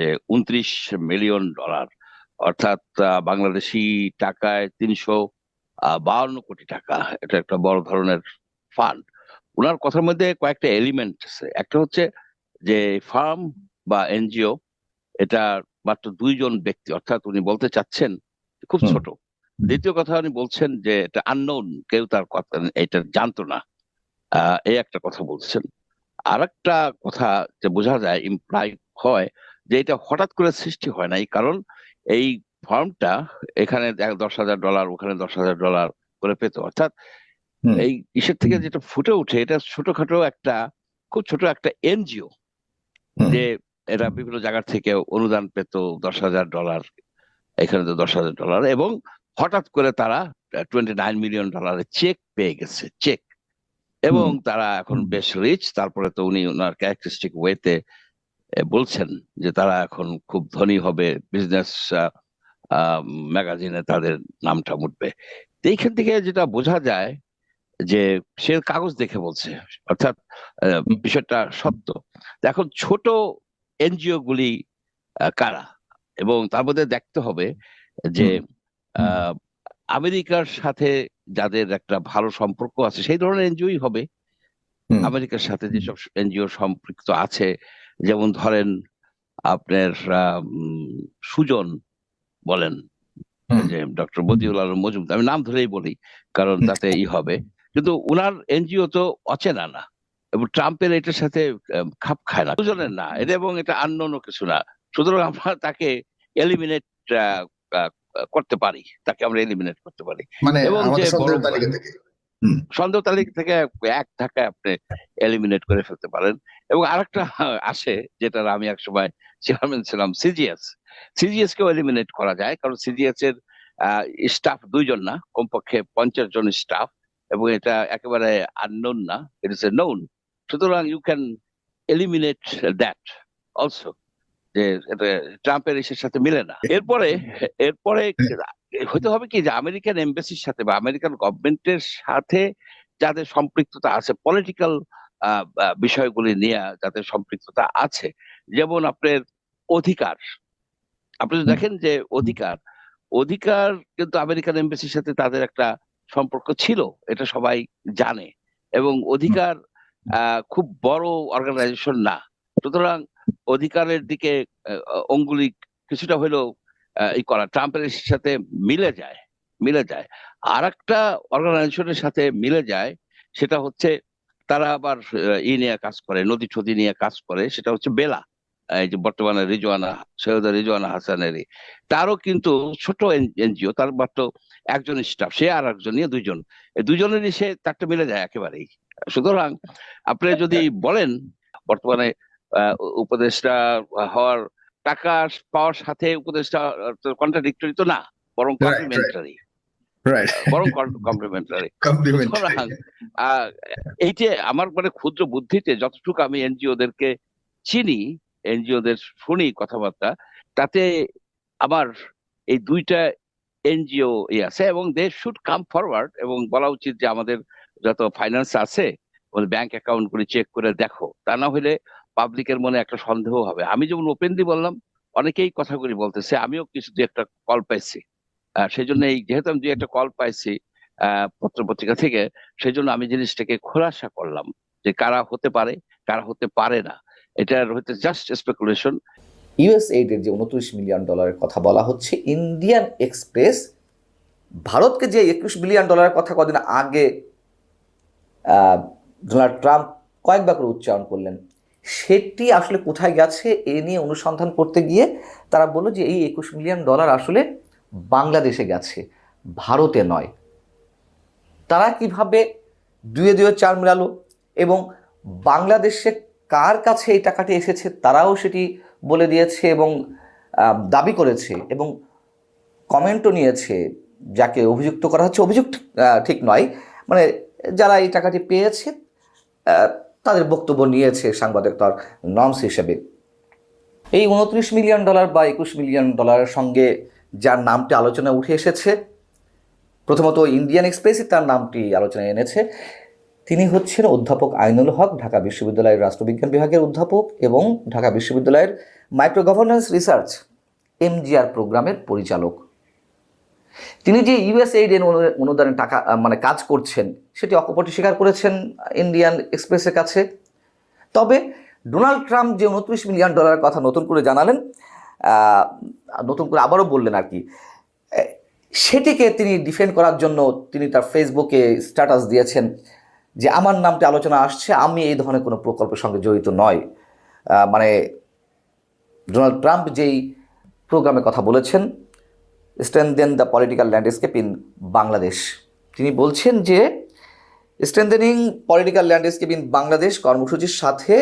$29 million, অর্থাৎ বাংলাদেশি টাকায় 352 কোটি টাকা। এটা একটা বড় ধরনের ফান্ড। ওনার কথার মধ্যে কয়েকটা এলিমেন্ট আছে। একটা হচ্ছে যে ফার্ম বা এনজিও, এটা মাত্র 2জন ব্যক্তি, অর্থাৎ উনি বলতে চাচ্ছেন খুব হুম। ছোট। দ্বিতীয় কথা, উনি বলছেন যে এটা আননোন, কেউ তার কথা এটা জানতো না। এই একটা কথা বলছেন। আর একটা কথা যে বোঝা যায়, ইমপ্লাই হয় যে এটা হঠাৎ করে সৃষ্টি হয় নাই, কারণ এই ফার্মটা এখানে $10,000, ওখানে $10,000 করে পেত। অর্থাৎ হুম। এই ইসের থেকে যেটা ফুটে ওঠে, এটা ছোটখাটো একটা, খুব ছোট একটা এনজিও, হুম। যে এরা বিভিন্ন জায়গা থেকে অনুদান পেত $10,000, এখানে তো $10,000, এবং হঠাৎ করে তারা $29 মিলিয়ন চেক পেয়ে গেছে, চেক। এবং হুম। তারা এখন বেশ রিচ। তারপরে তো উনি ওনার ক্যারেক্টারিস্টিক ওয়েতে বলছেন যে তারা এখন খুব ধনী হবে, বিজনেস ম্যাগাজিনে তাদের নামটা উঠবে। তো এইখান থেকে যেটা বোঝা যায় যে সে কাগজ দেখে বলছে, অর্থাৎ হুম। বিষয়টা সত্য। তো এখন ছোট এনজিও গুলি কারা, এবং তার মধ্যে দেখতে হবে যে হুম। আহ, আমেরিকার সাথে যাদের একটা ভালো সম্পর্ক আছে সেই ধরনের এনজিওই হবে। হুম। আমেরিকার সাথে যেসব এনজিও সম্পৃক্ত আছে, যেমন ধরেন আপনার সুজন বলেন, হুম। যে ডক্টর মতিউল আলম মজুমদার, আমি নাম ধরেই বলি কারণ তাতে হবে। কিন্তু উনার এনজিও তো অচেনা না, এবং ট্রাম্পের এটার সাথে খাপ খায় না, দুজনের না এটা, এবং এটা আননোনও কিছু না। সুতরাং আমরা তাকে এলিমিনেট করতে পারি, তাকে আমরা এলিমিনেট করতে পারি। মানে এবং যে আমাদের বড় সন্দেহের তালিকা থেকে। হুম। সন্দেহ তালিকা থেকে এক ধাক্কায় আপনি এলিমিনেট করে ফেলতে পারেন। এবং আরেকটা আসে, যেটা আমি একসময় চেয়ারম্যান ছিলাম, সিজিএস। সিজিএস কেও এলিমিনেট করা যায়, কারণ সিজিএস এর স্টাফ 2জন না, কমপক্ষে 50 জন স্টাফ, এবং এটা একেবারে আননোন না, ইট ইস এ নোন। সুতরাং you can eliminate that also, যে এটা ট্রাম্পের ইসের সাথে মিলে না। এরপরে এরপরে হতে হবে কি, যে আমেরিকান এমবাসির সাথে বা আমেরিকান গভর্নমেন্টের সাথে যাদের সম্পৃক্ততা আছে, পলিটিক্যাল বিষয়গুলি নিয়ে যাদের সম্পৃক্ততা আছে, যেমন আপনার অধিকার। আপনি যদি হুম। দেখেন যে অধিকার, অধিকার কিন্তু আমেরিকান এমবাসির সাথে তাদের একটা সম্পর্ক ছিল, এটা সবাই জানে। এবং অধিকার খুব বড় অর্গানাইজেশন না। সুতরাং অধিকারের দিকে অঙ্গুলি কিছুটা হলেও ই করা ট্রাম্পের সাথে মিলে যায়, মিলে যায়। আর একটা অর্গানাইজেশনের সাথে মিলে যায়, সেটা হচ্ছে তারা আবার নিয়ে কাজ করে, নদী টদী নিয়ে কাজ করে, সেটা হচ্ছে বেলা। এই যে বর্তমানে রিজওয়ানা, সৈয়দা রিজওয়ানা হাসানেরই, তারও কিন্তু ছোট এনজিও, তার মাত্র একজন স্টাফ, সে আর একজন নিয়ে 2জন, এই 2জনেরই সে তারটা মিলে যায় একেবারেই। সুতরাং আপনি যদি বলেন বর্তমানে উপদেষ্টা হওয়ার, টাকা পাওয়ার সাথে উপদেষ্টা কন্ট্রাডিক্টরি তো না, বরং রাইট, রাইট, কমপ্লিমেন্টারি, রাইট। বরং কমপ্লিমেন্টারি। কমপ্লিমেন্টারি। সুতরাং আহ, এই যে আমার মানে ক্ষুদ্র বুদ্ধিতে যতটুকু আমি এনজিওদেরকে চিনি, এনজিওদের শুনি কথাবার্তা, তাতে আমার এই 2টা এনজিও আছে, এবং দে শুড কাম ফরওয়ার্ড, এবং বলা উচিত যে আমাদের যত ফাইন্যান্স আছে ওদের ব্যাংক অ্যাকাউন্ট গুলি চেক করে দেখো। তা না হলে পাবলিকের মনে একটা সন্দেহ হবে। আমি যেমন ওপেনলি বললাম, অনেকেই কথাগুলি বলতেছে, আমিও কিছু দু একটা কল পাইছি। সেই জন্য এই যেহেতু আমি দু একটা কল পাইছি পত্র পত্রিকা থেকে, সেই জন্য আমি জিনিসটাকে খোলাসা করলাম যে কারা হতে পারে, কারা হতে পারে না। এটার হতে জাস্ট স্পেকুলেশন। ইউএসএইডের যে $29 মিলিয়ন কথা বলা হচ্ছে, ইন্ডিয়ান এক্সপ্রেস ভারতকে যে $21 বিলিয়ন কথা কদিন আগে ডোনাল্ড ট্রাম্প কয়েকবার করে উচ্চারণ করলেন, সেটি আসলে কোথায় গেছে এ নিয়ে অনুসন্ধান করতে গিয়ে তারা বলল যে এই $21 মিলিয়ন আসলে বাংলাদেশে গেছে, ভারতে নয়। তারা কিভাবে দুয়ে দুয়ে চার মেলালো, এবং বাংলাদেশে কার কাছে এই টাকাটি এসেছে তারাও সেটি বলে দিয়েছে, এবং দাবি করেছে, এবং কমেন্টও নিয়েছে। যাকে অভিযুক্ত করা হচ্ছে, অভিযুক্ত ঠিক নয়, মানে যারা এই টাকাটি পেয়েছে তাদের বক্তব্য নিয়েছে সাংবাদিকতার নর্মস হিসেবে। এই $29 মিলিয়ন বা $21 মিলিয়ন সঙ্গে যার নামটি আলোচনায় উঠে এসেছে, প্রথমত ইন্ডিয়ান এক্সপ্রেসই তার নামটি আলোচনায় এনেছে, তিনি হচ্ছেন অধ্যাপক আইনুল হক, ঢাকা বিশ্ববিদ্যালয়ের রাষ্ট্রবিজ্ঞান বিভাগের অধ্যাপক এবং ঢাকা বিশ্ববিদ্যালয়ের মাইক্রো গভর্নেন্স রিসার্চ এমজিআর প্রোগ্রামের পরিচালক। তিনি যে ইউএসএইড এর অনুদানে টাকা কাজ করছেন সেটি অকপটে স্বীকার করেছেন ইন্ডিয়ান এক্সপ্রেসের কাছে। তবে ডোনাল্ড ট্রাম্প যে $29 মিলিয়ন কথা নতুন করে জানালেন, নতুন করে আবারও বললেন আর কি, সেটিকে তিনি ডিফেন্ড করার জন্য তিনি তার ফেসবুকে স্ট্যাটাস দিয়েছেন যে আমার নামটি আলোচনা আসছে, আমি এই ধরনের কোনো প্রকল্পের সঙ্গে জড়িত নয়। ডোনাল্ড ট্রাম্প যেই প্রোগ্রামে কথা বলেছেন, strengthen the political landscape in Bangladesh, তিনি বলছেন যে স্ট্রেনদেনিং পলিটিক্যাল ল্যান্ডস্কেপ ইন বাংলাদেশ কর্মসূচির সাথে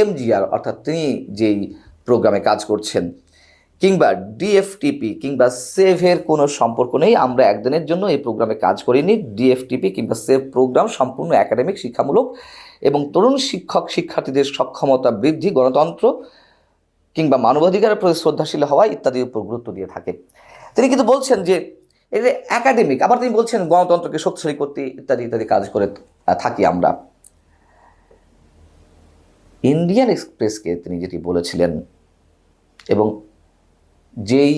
এমজিআর অর্থাৎ তিনি যেই প্রোগ্রামে কাজ করছেন কিংবা ডিএফটিপি কিংবা সেভের কোনো সম্পর্ক নেই। আমরা একদিনের জন্য এই প্রোগ্রামে কাজ করিনি। ডিএফটিপি কিংবা সেভ প্রোগ্রাম সম্পূর্ণ একাডেমিক, শিক্ষামূলক এবং তরুণ শিক্ষক শিক্ষার্থীদের সক্ষমতা বৃদ্ধি, গণতন্ত্র কিংবা মানবাধিকারের প্রতি শ্রদ্ধাশীল হওয়া ইত্যাদির উপর গুরুত্ব দিয়ে থাকে। তিনি কিন্তু বলছেন যে এটা একাডেমিক, আবার তিনি বলছেন গণতন্ত্রকে শক্তিশালী করতে ইত্যাদি ইত্যাদি কাজ করে থাকি আমরা। ইন্ডিয়ান এক্সপ্রেসকে তিনি যেটি বলেছিলেন এবং যেই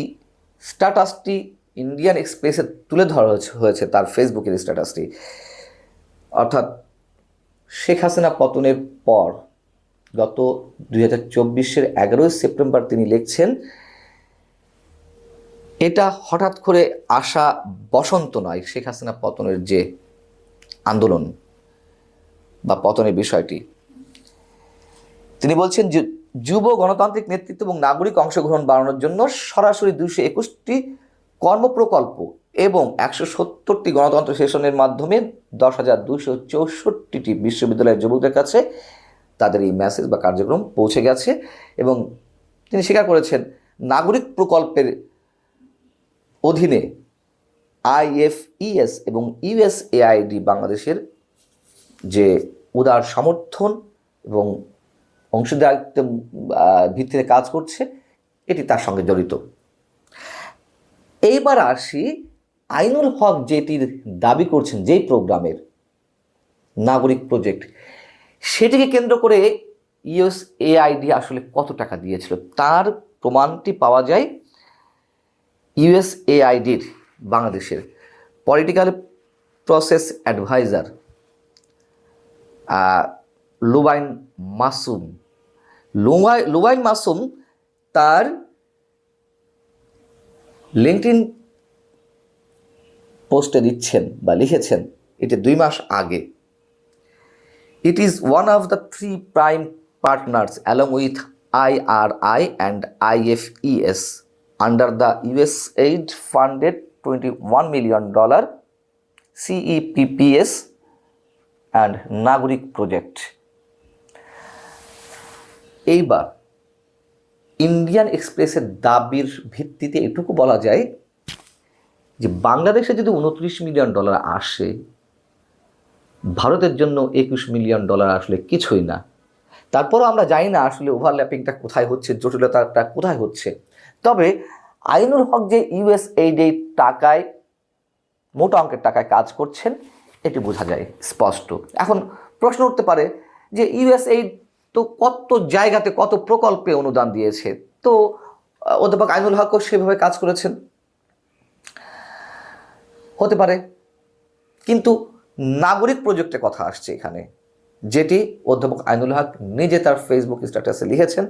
স্ট্যাটাসটি ইন্ডিয়ান এক্সপ্রেসে তুলে ধরা হয়েছে তার ফেসবুকের স্ট্যাটাসটি, অর্থাৎ শেখ হাসিনা পতনের পর গত 2024-এর 11 সেপ্টেম্বর তিনি লিখছেন, এটা হঠাৎ করে আসা বসন্ত নয়। শেখ হাসিনা পতনের যে আন্দোলন বা পতনের বিষয়টি, তিনি বলছেন যে যুব গণতান্ত্রিক নেতৃত্ব এবং নাগরিক অংশগ্রহণ বাড়ানোর জন্য সরাসরি 221টি কর্মপ্রকল্প এবং 170টি গণতন্ত্র সেশনের মাধ্যমে 10,264টি বিশ্ববিদ্যালয়ের যুবকদের কাছে তাদের এই মেসেজ বা কার্যক্রম পৌঁছে গেছে। এবং তিনি স্বীকার করেছেন নাগরিক প্রকল্পের অধীনে IFES এবং USAID বাংলাদেশের যে উদার সমর্থন এবং অংশীদারিত্ব ভিত্তিতে কাজ করছে, এটি তার সঙ্গে জড়িত। এইবার আসি আইনুল হক যেটির দাবি করছেন, যেই প্রোগ্রামের নাগরিক প্রজেক্ট, সেটিকে কেন্দ্র করে USAID আসলে কত টাকা দিয়েছিল তার প্রমাণটি পাওয়া যায় USAIDর বাংলাদেশের পলিটিক্যাল প্রসেস অ্যাডভাইজার লুবাইন মাসুম তার লিঙ্কডইন পোস্টে দিচ্ছেন বা লিখেছেন, এটা 2 মাস আগে। It is one of the 3 prime partners along with IRI and IFES under the USAID funded $21 million CEPPS and নাগরিক প্রজেক্ট। এইবার ইন্ডিয়ান এক্সপ্রেসের দাবির ভিত্তিতে এটুকু বলা যায় যে বাংলাদেশে যদি $29 মিলিয়ন আসে, ভারতের জন্য $21 মিলিয়ন আসলে কিছুই না। তারপরও আমরা জানি না আসলে ওভারল্যাপিংটা কোথায় হচ্ছে, জটিলতাটা কোথায় হচ্ছে। তবে আইনুল হক যে USAID টাকায়, মোটা অঙ্কের টাকায় কাজ করছেন, এটি বোঝা যায় স্পষ্ট। এখন প্রশ্ন উঠতে পারে যে USAID তো কত জায়গাতে কত প্রকল্পে অনুদান দিয়েছে, তো অধ্যাপক আইনুল হকও সেভাবে কাজ করেছেন, হতে পারে। কিন্তু নাগরিক প্রজেক্টে কথা আসছে এখানে, যেটি অধ্যাপক আইনুল হক নিজে তার ফেসবুক স্ট্যাটাসে লিখেছেন।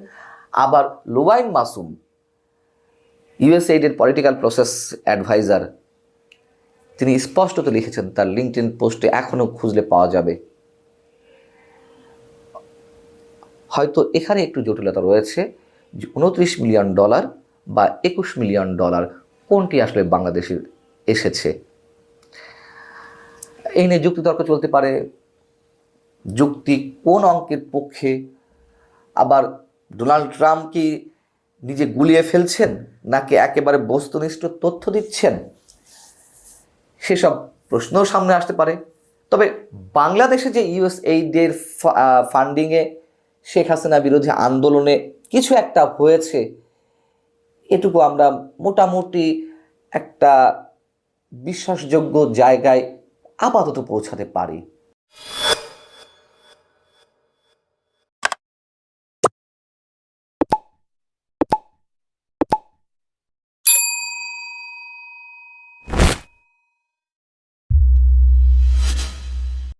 আবার লুবাইন মাসুম USAID এর পলিটিক্যাল প্রসেস অ্যাডভাইজার, তিনি স্পষ্টত লিখেছেন তার লিঙ্কডইন পোস্টে, এখনও খুঁজলে পাওয়া যাবে। হয়তো এখানে একটু জটিলতা রয়েছে যে $29 মিলিয়ন বা $21 মিলিয়ন কোনটি আসলে বাংলাদেশে এসেছে। এই নিয়ে যুক্তিতর্ক চলতে পারে, যুক্তি কোন অঙ্কের পক্ষে। আবার ডোনাল্ড ট্রাম্প কি নিজে গুলিয়ে ফেলছেন নাকি একেবারে বস্তুনিষ্ঠ তথ্য দিচ্ছেন, সেসব প্রশ্নও সামনে আসতে পারে। তবে বাংলাদেশে যে USAID এর ফান্ডিংয়ে শেখ হাসিনা বিরোধী আন্দোলনে কিছু একটা হয়েছে, এটুকু আমরা মোটামুটি একটা বিশ্বাসযোগ্য জায়গায় আপাতত পৌঁছাতে পারি।